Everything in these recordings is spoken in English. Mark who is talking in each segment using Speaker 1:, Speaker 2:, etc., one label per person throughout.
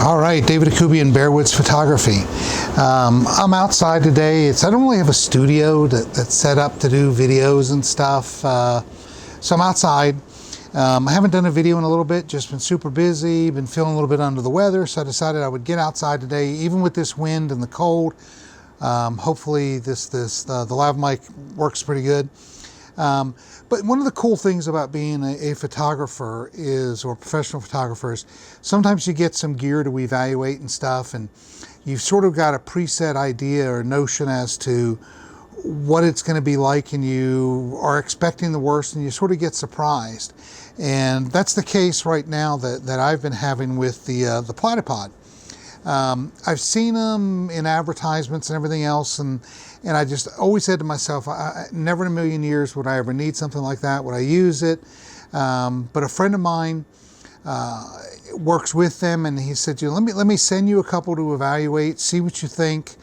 Speaker 1: All right, David Akubian, Bearwoods Photography. I'm outside today. I don't really have a studio that's set up to do videos and stuff, so I'm outside. I haven't done a video in a little bit, just been super busy, been feeling a little bit under the weather, so I decided I would get outside today, even with this wind and the cold. Hopefully the lav mic works pretty good. But one of the cool things about being a photographer or professional photographers, sometimes you get some gear to evaluate and stuff, and you've sort of got a preset idea or notion as to what it's going to be like, and you are expecting the worst and you sort of get surprised. And that's the case right now that I've been having with the Platypod. I've seen them in advertisements and everything else, and I just always said to myself, never in a million years would I ever need something like that. Would I use it? But a friend of mine works with them, and he said, let me send you a couple to evaluate, see what you think,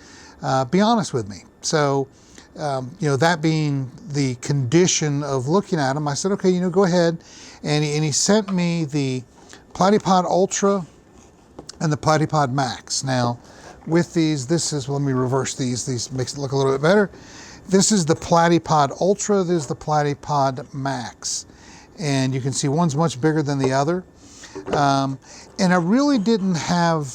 Speaker 1: be honest with me. So, that being the condition of looking at them, I said, okay, go ahead. And he sent me the Platypod Ultra and the Platypod Max. Now, with these, let me reverse these. These makes it look a little bit better. This is the Platypod Ultra. This is the Platypod Max. And you can see one's much bigger than the other. And I really didn't have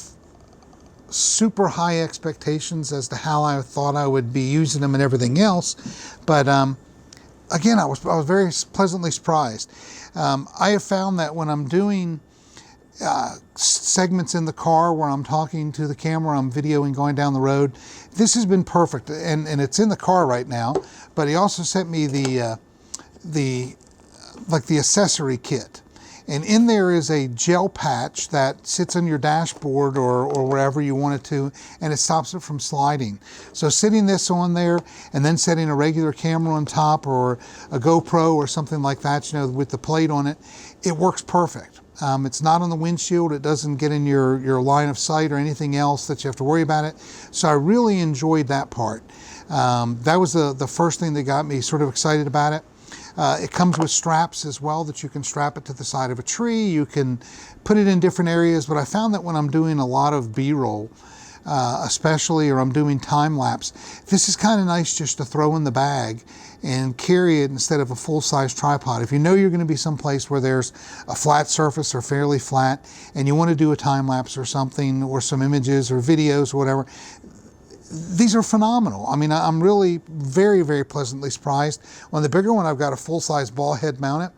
Speaker 1: super high expectations as to how I thought I would be using them and everything else. But again, I was very pleasantly surprised. I have found that when I'm doing segments in the car where I'm talking to the camera, I'm videoing going down the road, this has been perfect, and it's in the car right now. But he also sent me the accessory kit, and in there is a gel patch that sits on your dashboard or wherever you want it to, and it stops it from sliding. So sitting this on there and then setting a regular camera on top or a GoPro or something like that, with the plate on it, it works perfect. It's not on the windshield. It doesn't get in your line of sight or anything else that you have to worry about it. So I really enjoyed that part. That was the first thing that got me sort of excited about it. It comes with straps as well that you can strap it to the side of a tree. You can put it in different areas, but I found that when I'm doing a lot of B-roll, especially, or I'm doing time lapse, this is kind of nice just to throw in the bag and carry it instead of a full-size tripod. If you know you're going to be someplace where there's a flat surface or fairly flat, and you want to do a time lapse or something, or some images or videos or whatever, these are phenomenal. I mean, I'm really very, very pleasantly surprised. On the bigger one, I've got a full-size ball head mounted.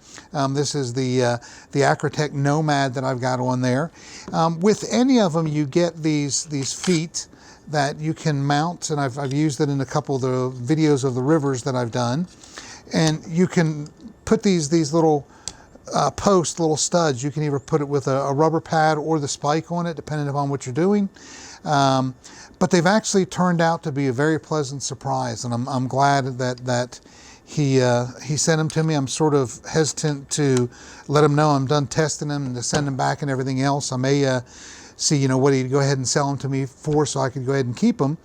Speaker 1: This is the Acrotech Nomad that I've got on there. With any of them, you get these feet that you can mount, and I've used it in a couple of the videos of the rivers that I've done. And you can put these little little studs. You can either put it with a rubber pad or the spike on it, depending upon what you're doing. But they've actually turned out to be a very pleasant surprise, and I'm glad that he sent them to me. I'm sort of hesitant to let him know I'm done testing them and to send them back and everything else. I may see what he'd go ahead and sell them to me for, so I could go ahead and keep them,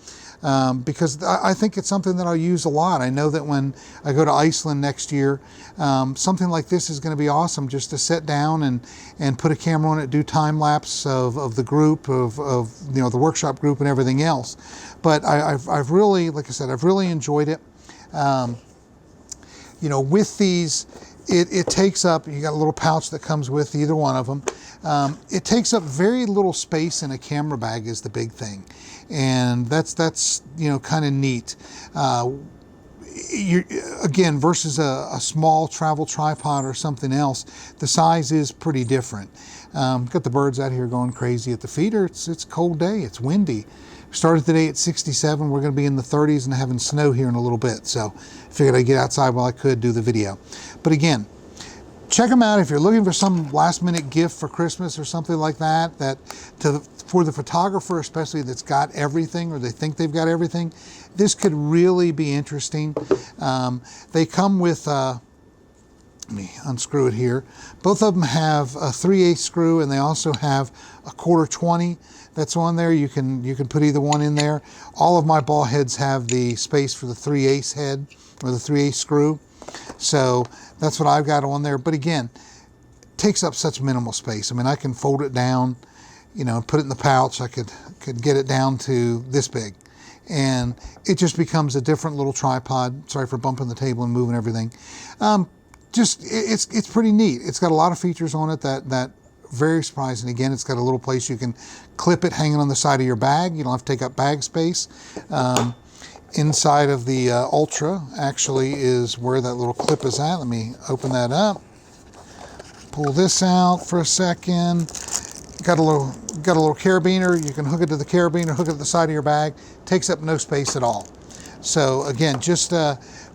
Speaker 1: because I think it's something that I'll use a lot. I know that when I go to Iceland next year, something like this is going to be awesome, just to sit down and put a camera on it, do time lapse of the group, of the workshop group and everything else. But I've really, like I said, I've really enjoyed it. With these, it takes up, you got a little pouch that comes with either one of them. It takes up very little space in a camera bag is the big thing. And that's kind of neat. Again, versus a small travel tripod or something else, the size is pretty different. Got the birds out here going crazy at the feeder. It's a cold day, it's windy. Started today at 67, we're gonna be in the 30s and having snow here in a little bit. So figured I'd get outside while I could do the video. But again, check them out if you're looking for some last minute gift for Christmas or something like that, for the photographer especially that's got everything, or they think they've got everything. This could really be interesting. They come with, let me unscrew it here. Both of them have a 3/8 screw, and they also have a 1/4 20 that's on there. You can put either one in there. All of my ball heads have the space for the 3/8 head, or the 3/8 screw. So that's what I've got on there. But again, it takes up such minimal space. I mean, I can fold it down, you know, put it in the pouch. I could get it down to this big. And it just becomes a different little tripod. Sorry for bumping the table and moving everything. It's pretty neat. It's got a lot of features on it that very surprising. Again, it's got a little place you can clip it hanging on the side of your bag. You don't have to take up bag space. Inside of the Ultra actually is where that little clip is at. Let me open that up. Pull this out for a second. Got a little carabiner. You can hook it to the carabiner, hook it to the side of your bag. Takes up no space at all. So again, just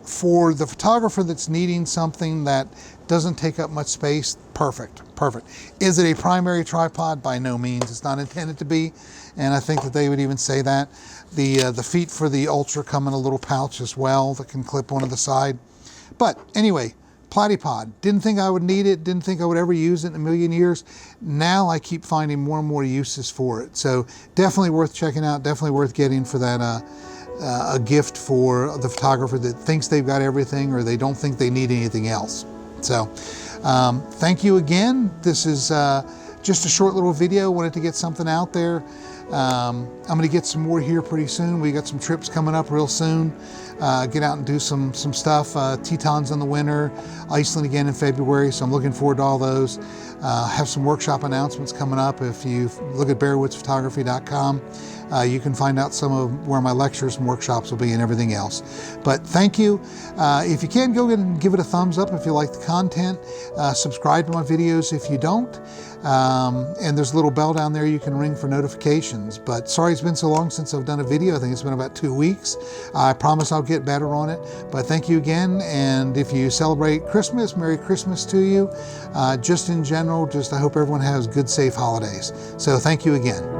Speaker 1: for the photographer that's needing something that doesn't take up much space, perfect. Is it a primary tripod? By no means. It's not intended to be, and I think that they would even say that. The feet for the Ultra come in a little pouch as well that can clip onto the side. But anyway, Platypod. Didn't think I would need it, didn't think I would ever use it in a million years. Now I keep finding more and more uses for it. So definitely worth checking out, definitely worth getting for that a gift for the photographer that thinks they've got everything or they don't think they need anything else. So thank you again. This is just a short little video. Wanted to get something out there. I'm going to get some more here pretty soon. We got some trips coming up real soon. Get out and do some stuff. Tetons in the winter, Iceland again in February, so I'm looking forward to all those. Have some workshop announcements coming up. If you look at bearwoodsphotography.com, you can find out some of where my lectures and workshops will be and everything else. But thank you. If you can, go ahead and give it a thumbs up if you like the content. Subscribe to my videos if you don't. And there's a little bell down there you can ring for notifications. But sorry it's been so long since I've done a video. I think it's been about 2 weeks. I promise I'll get better on it. But thank you again. And if you celebrate Christmas, Merry Christmas to you. Just in general, I hope everyone has good, safe holidays. So thank you again.